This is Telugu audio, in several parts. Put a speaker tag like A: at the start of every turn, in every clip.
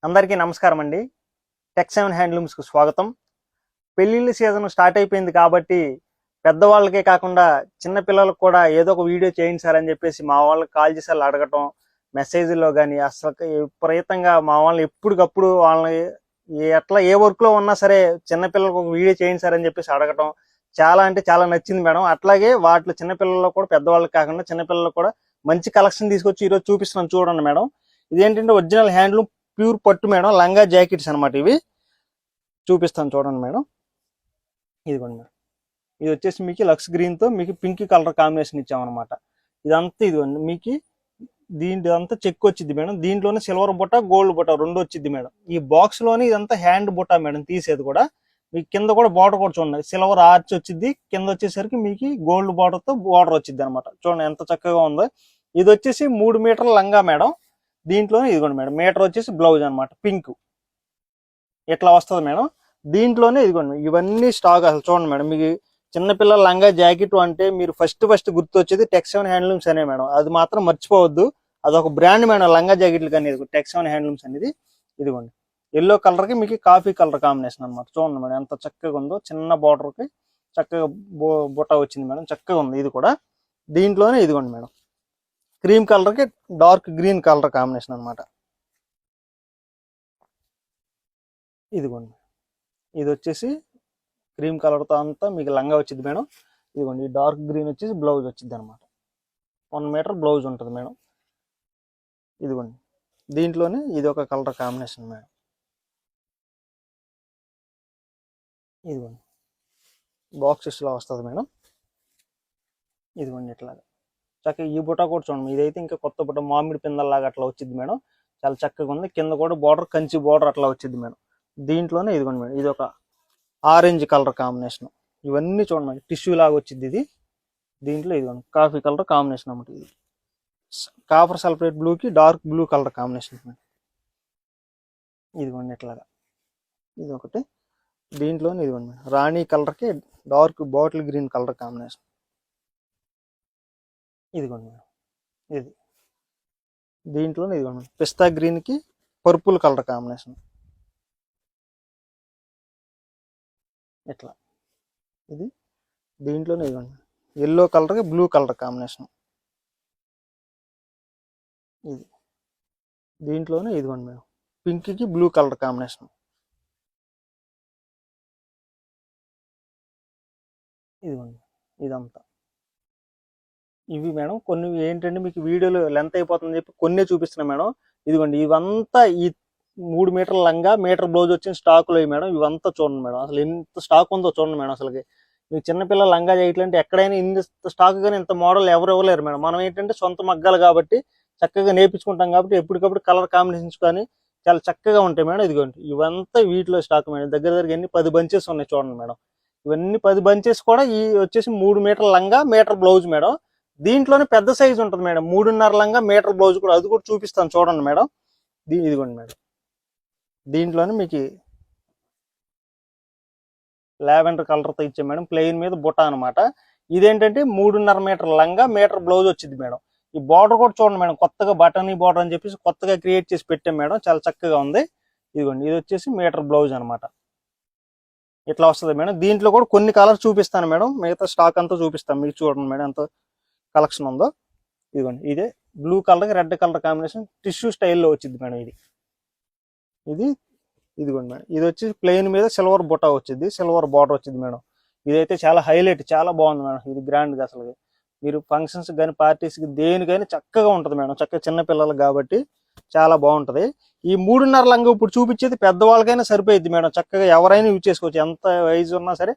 A: అందరికీ నమస్కారం అండి. టెక్7 హ్యాండ్లూమ్స్కు స్వాగతం. పెళ్ళిళ్ళ సీజన్ స్టార్ట్ అయిపోయింది కాబట్టి పెద్దవాళ్ళకే కాకుండా చిన్న పిల్లలకు కూడా ఏదో ఒక వీడియో చేయండి సార్ అని చెప్పేసి మా వాళ్ళకి కాల్ చేసి వాళ్ళు అడగటం, మెసేజ్లో కానీ అసలు విపరీతంగా మా వాళ్ళని ఎప్పటికప్పుడు వాళ్ళని ఎట్లా ఏ వర్క్లో ఉన్నా సరే చిన్నపిల్లలకు ఒక వీడియో చేయండి సార్ అని చెప్పేసి అడగటం చాలా అంటే చాలా నచ్చింది మేడం. అట్లాగే వాటిలో చిన్నపిల్లల్లో కూడా పెద్దవాళ్ళకి కాకుండా చిన్నపిల్లలకు కూడా మంచి కలెక్షన్ తీసుకొచ్చి ఈరోజు చూపిస్తున్నాను చూడండి మేడం. ఇదేంటంటే ఒరిజినల్ హ్యాండ్లూమ్ ప్యూర్ పట్టు మేడం, లంగా జాకెట్స్ అనమాట. ఇవి చూపిస్తాను చూడండి మేడం. ఇదిగోండి మేడం, ఇది వచ్చేసి మీకు లక్స్ గ్రీన్తో మీకు పింక్ కలర్ కాంబినేషన్ ఇచ్చామన్నమాట. ఇదంతా ఇదిగోండి మీకు దీంట్లో చెక్ వచ్చింది మేడం. దీంట్లోనే సిల్వర్ బుట్ట గోల్డ్ బుట్ట రెండు వచ్చింది మేడం. ఈ బాక్స్ లోనే ఇదంతా హ్యాండ్ బుట్ట మేడం. తీసేది కూడా మీకు కింద కూడా బార్డర్ కూడా చూడండి, సిల్వర్ ఆర్చ్ వచ్చింది. కింద వచ్చేసరికి మీకు గోల్డ్ బార్డర్ తో బార్డర్ వచ్చింది అనమాట. చూడండి ఎంత చక్కగా ఉందో. ఇది వచ్చేసి 3 మీటర్ల లంగా మేడం. దీంట్లోనే ఇదిగోండి మేడం, మీటర్ వచ్చేసి బ్లౌజ్ అనమాట. పింక్ ఇట్లా వస్తుంది మేడం. దీంట్లోనే ఇదిగోండి ఇవన్నీ స్టాక్. అసలు చూడండి మేడం, మీకు చిన్నపిల్లల లంగా జాకెట్ అంటే మీరు ఫస్ట్ గుర్తు వచ్చేది టెక్7 హ్యాండ్లూమ్స్ అనే మేడం. అది మాత్రం మర్చిపోవద్దు. అదొక బ్రాండ్ మేడం లంగా జాకెట్లు కానీ టెక్7 హ్యాండ్లూమ్స్ అనేది. ఇదిగోండి ఎల్లో కలర్ కి మీకు కాఫీ కలర్ కాంబినేషన్ అనమాట. చూడండి మేడం ఎంత చక్కగా ఉందో. చిన్న బార్డర్ కి చక్కగా బుట్ట వచ్చింది మేడం, చక్కగా ఉంది. ఇది కూడా దీంట్లోనే ఇదిగోండి మేడం, క్రీమ్ కలర్ కి డార్క్ గ్రీన్ కలర్ కాంబినేషన్ అనమాట. ఇదిగోండి ఇది వచ్చేసి క్రీమ్ కలర్తో అంతా మీకు లంగా వచ్చింది మేడం. ఇదిగోండి ఈ డార్క్ గ్రీన్ వచ్చేసి బ్లౌజ్ వచ్చింది అనమాట. 1 మీటర్ బ్లౌజ్ ఉంటుంది మేడం. ఇదిగోండి దీంట్లోనే ఇది ఒక కలర్ కాంబినేషన్ మేడం. ఇదిగోండి బాక్సెస్లో వస్తుంది మేడం. ఇదిగోండి ఇట్లాగా చక్కగా ఈ బుట్ట కూడా చూడండి. ఇదైతే ఇంకా కొత్త బుట్ట మామిడి పిందల్లాగా అట్లా వచ్చింది మేడం. చాలా చక్కగా ఉంది. కింద కూడా బార్డర్ కంచి బార్డర్ అట్లా వచ్చింది మేడం. దీంట్లోనే ఇదిగోండి మేడం, ఇది ఒక ఆరెంజ్ కలర్ కాంబినేషన్. ఇవన్నీ చూడండి మేడం, టిష్యూ లాగా వచ్చింది ఇది. దీంట్లో ఇదిగోండి కాఫీ కలర్ కాంబినేషన్ అన్నమాట. ఇది కాపర్ సల్ఫేట్ బ్లూకి dark blue colour combination madam. ఇదిగోండి ఇట్లాగా ఇది ఒకటి. దీంట్లోనే ఇదిగోండి మేడం, రాణి కలర్కి dark bottle green colour combination. ఇదిగోండి మేడం ఇది. దీంట్లోనే ఇదిగోండి మేడం, పిస్తా గ్రీన్కి పర్పుల్ కలర్ కాంబినేషన్. ఇట్లా ఇది. దీంట్లోనే ఇదిగోండి ఎల్లో కలర్కి బ్లూ కలర్ కాంబినేషన్. ఇది దీంట్లోనే ఇదిగోండి మేడం, పింక్కి బ్లూ కలర్ కాంబినేషన్. ఇదిగోండి ఇదంతా ఇవి మేడం. కొన్ని ఏంటంటే మీకు వీడియోలో లెంత్ అయిపోతుందని చెప్పి కొన్ని చూపిస్తున్నా మేడం. ఇదిగోండి ఇవంతా ఈ 3 మీటర్ల లంగా మీటర్ బ్లౌజ్ వచ్చిన స్టాకులు అయ్యి మేడం. ఇవంతా చూడండి మేడం, అసలు ఎంత స్టాక్ ఉందో చూడండి మేడం. అసలుకి మీకు చిన్నపిల్లల లంగా చేయట్లంటే ఎక్కడైనా ఇంత స్టాక్ కానీ ఇంత మోడల్ ఎవరు ఇవ్వలేరు మేడం. మనం ఏంటంటే సొంత మగ్గాలు కాబట్టి చక్కగా నేర్పించుకుంటాం కాబట్టి ఎప్పటికప్పుడు కలర్ కాంబినేషన్స్ కానీ చాలా చక్కగా ఉంటాయి మేడం. ఇదిగోండి ఇవంతా వీటిలో స్టాక్ మేడం. దగ్గర ఎన్ని 10 బంచెస్ ఉన్నాయి చూడండి మేడం. ఇవన్నీ 10 బంచెస్ కూడా ఈ వచ్చేసి 3 మీటర్ల లంగా మీటర్ బ్లౌజ్ మేడం. దీంట్లోనే పెద్ద సైజు ఉంటుంది మేడం, 3.5 లంగా మీటర్ బ్లౌజ్ కూడా. అది కూడా చూపిస్తాను చూడండి మేడం. ఇదిగోండి మేడం, దీంట్లోనే మీకు లావెండర్ కలర్తో ఇచ్చే మేడం, ప్లెయిన్ మీద బుట్ట అనమాట. ఇదేంటంటే 3.5 మీటర్ లంగా మీటర్ బ్లౌజ్ వచ్చింది మేడం. ఈ బార్డర్ కూడా చూడండి మేడం, కొత్తగా బటనీ బార్డర్ అని చెప్పేసి కొత్తగా క్రియేట్ చేసి పెట్టాం మేడం. చాలా చక్కగా ఉంది. ఇదిగోండి ఇది వచ్చేసి మీటర్ బ్లౌజ్ అనమాట. ఇట్లా వస్తుంది మేడం. దీంట్లో కూడా కొన్ని కలర్స్ చూపిస్తాను మేడం, మిగతా స్టాక్ అంతా చూపిస్తాను మీకు. చూడండి మేడం ఎంత కలెక్షన్ ఉందో. ఇదిగోండి ఇదే blue colour red colour combination tissue స్టైల్లో వచ్చింది మేడం. ఇది ఇదిగోండి మేడం, ఇది వచ్చి ప్లెయిన్ మీద సిల్వర్ బుట్ట వచ్చింది, సిల్వర్ బార్డర్ వచ్చింది మేడం. ఇదైతే చాలా హైలైట్, చాలా బాగుంది మేడం. ఇది గ్రాండ్గా అసలు మీరు ఫంక్షన్స్ కానీ పార్టీస్కి దేనికైనా చక్కగా ఉంటుంది మేడం. చక్కగా చిన్నపిల్లలకు కాబట్టి చాలా బాగుంటుంది. ఈ 3.5 లంగా ఇప్పుడు చూపించేది పెద్దవాళ్ళకైనా సరిపోయిద్ది మేడం. చక్కగా ఎవరైనా యూజ్ చేసుకోవచ్చు, ఎంత వయసు ఉన్నా సరే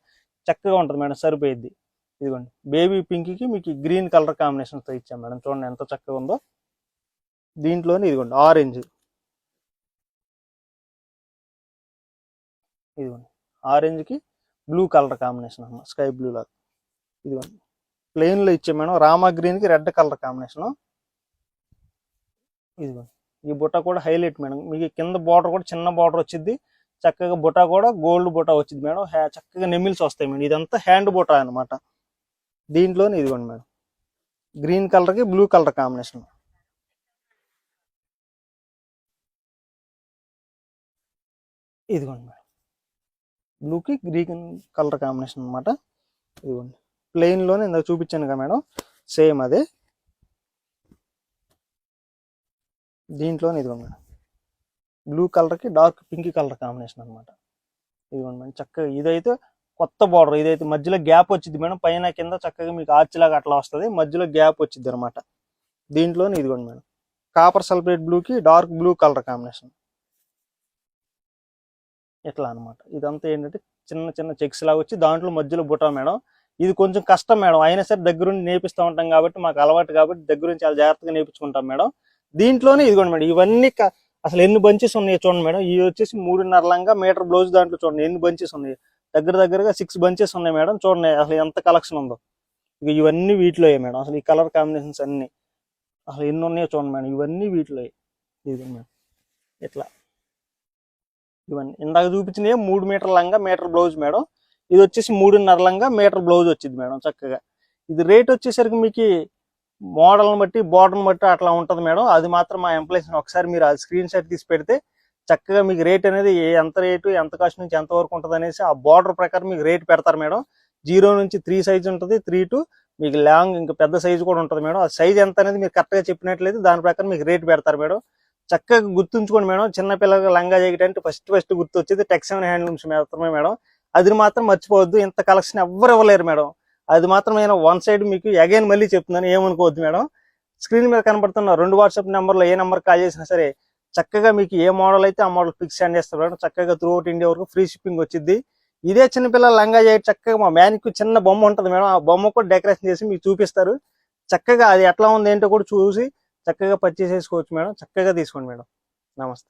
A: చక్కగా ఉంటుంది మేడం, సరిపోయిద్ది. ఇదిగోండి బేబీ పింక్కి మీకు గ్రీన్ కలర్ కాంబినేషన్తో ఇచ్చాం మేడం. చూడండి ఎంత చక్కగా ఉందో. దీంట్లోనే ఇదిగోండి ఆరెంజ్, ఇదిగోండి ఆరెంజ్కి బ్లూ కలర్ కాంబినేషన్ అన్నమాట, స్కై బ్లూ లాగా. ఇదిగోండి ప్లెయిన్లో ఇచ్చే మేడం, రామా గ్రీన్కి రెడ్ కలర్ కాంబినేషన్. ఇదిగోండి ఈ బుట్ట కూడా హైలైట్ మేడం. మీకు కింద బార్డర్ కూడా చిన్న బార్డర్ వచ్చింది. చక్కగా బుట్ట కూడా గోల్డ్ బుట్ట వచ్చింది మేడం. చక్కగా నెమిల్స్ వస్తాయి మేడం. ఇదంతా హ్యాండ్ బుట్ట అనమాట. దీంట్లోనే ఇదిగోండి మేడం, గ్రీన్ కలర్కి బ్లూ కలర్ కాంబినేషన్. ఇదిగోండి మేడం, బ్లూకి గ్రీన్ కలర్ కాంబినేషన్ అనమాట. ఇదిగోండి ప్లెయిన్లోనే ఇందాక చూపించాను కదా మేడం, సేమ్ అదే. దీంట్లోనే ఇదిగోండి మేడం, బ్లూ కలర్కి డార్క్ పింక్ కలర్ కాంబినేషన్ అనమాట. ఇదిగోండి మేడం చక్కగా, ఇదైతే కొత్త బార్డర్, ఇదైతే మధ్యలో గ్యాప్ వచ్చింది మేడం, పైన కింద చక్కగా మీకు ఆర్చ్ లాగా అట్లా వస్తుంది, మధ్యలో గ్యాప్ వచ్చింది అనమాట. దీంట్లోనే ఇదిగోండి మేడం, కాపర్ సల్ఫేట్ బ్లూకి డార్క్ బ్లూ కలర్ కాంబినేషన్ ఇట్లా అనమాట. ఇదంతా ఏంటంటే చిన్న చిన్న చెక్స్ లాగా వచ్చి దాంట్లో మధ్యలో బుటా మేడం. ఇది కొంచెం కష్టం మేడం, అయినా సరే దగ్గరుండి నేర్పిస్తూ ఉంటాం కాబట్టి మాకు అలవాటు కాబట్టి దగ్గరుండి చాలా జాగ్రత్తగా నేర్పించుకుంటాం మేడం. దీంట్లోనే ఇదిగోండి మేడం, ఇవన్నీ అసలు ఎన్ని బంచెస్ ఉన్నాయి చూడండి మేడం. ఇవి వచ్చేసి 3.5 లంగా మీటర్ బ్లౌజ్, దాంట్లో చూడండి ఎన్ని బంచెస్ ఉన్నాయి, దగ్గరగా 6 బంచెస్ ఉన్నాయి మేడం. చూడండి అసలు ఎంత కలెక్షన్ ఉందో. ఇక ఇవన్నీ వీటిలో మేడం, అసలు ఈ కలర్ కాంబినేషన్స్ అన్ని అసలు ఎన్ని ఉన్నాయో చూడండి మేడం, ఇవన్నీ వీటిలో. ఇది మేడం ఇట్లా ఇవన్నీ ఇందాక చూపించినవి 3 మీటర్ లంగా మీటర్ బ్లౌజ్ మేడం, ఇది వచ్చేసి 3.5 లంగా మీటర్ బ్లౌజ్ వచ్చింది మేడం చక్కగా. ఇది రేట్ వచ్చేసరికి మీకు మోడల్ని బట్టి బార్డర్ని బట్టి అట్లా ఉంటుంది మేడం. అది మాత్రం మా ఎంప్లాయీస్ ఒకసారి మీరు అది స్క్రీన్ షాట్ తీసి పెడితే చక్కగా మీకు రేట్ అనేది ఎంత రేటు ఎంత కాస్ట్ నుంచి ఎంత వరకు ఉంటుంది అనేసి ఆ బార్డర్ ప్రకారం మీకు రేట్ పెడతారు మేడం. 0 నుంచి 3 సైజ్ ఉంటుంది, 3 to మీకు లాంగ్ ఇంకా పెద్ద సైజు కూడా ఉంటుంది మేడం. ఆ సైజ్ ఎంత అనేది మీరు కరెక్ట్గా చెప్పినట్లయితే దాని ప్రకారం మీకు రేట్ పెడతారు మేడం. చక్కగా గుర్తుంచుకోండి మేడం, చిన్నపిల్లలకు లంగా జాకెట్ అంటే ఫస్ట్ గుర్తు వచ్చేది టెక్సన్ హ్యాండ్లూమ్స్ మాత్రమే మేడం. అది మాత్రం మర్చిపోవద్దు, ఇంత కలెక్షన్ ఎవ్వరు ఇవ్వలేరు మేడం. అది మాత్రం నేను వన్ సైడ్ మీకు అగైన్ మళ్ళీ చెప్తున్నాను, ఏమనుకోవద్దు మేడం. స్క్రీన్ మీద కనబడుతున్న 2 వాట్సాప్ నెంబర్లో ఏ నెంబర్ కాల్ చేసినా సరే చక్కగా మీకు ఏ మోడల్ అయితే ఆ మోడల్ ఫిక్స్ సెండ్ చేస్తారు మేడం. చక్కగా త్రూ అవుట్ ఇండియా వరకు ఫ్రీ షిప్పింగ్ వచ్చింది. ఇదే చిన్నపిల్లల లంగా జాకెట్ చక్కగా మా మ్యాన్కి చిన్న బొమ్మ ఉంటుంది మేడం, ఆ బొమ్మ కూడా డెకరేషన్ చేసి మీకు చూపిస్తారు. చక్కగా అది ఎట్లా ఉంది ఏంటో కూడా చూసి చక్కగా పర్చేస్ చేసుకోవచ్చు మేడం. చక్కగా తీసుకోండి మేడం. నమస్తే.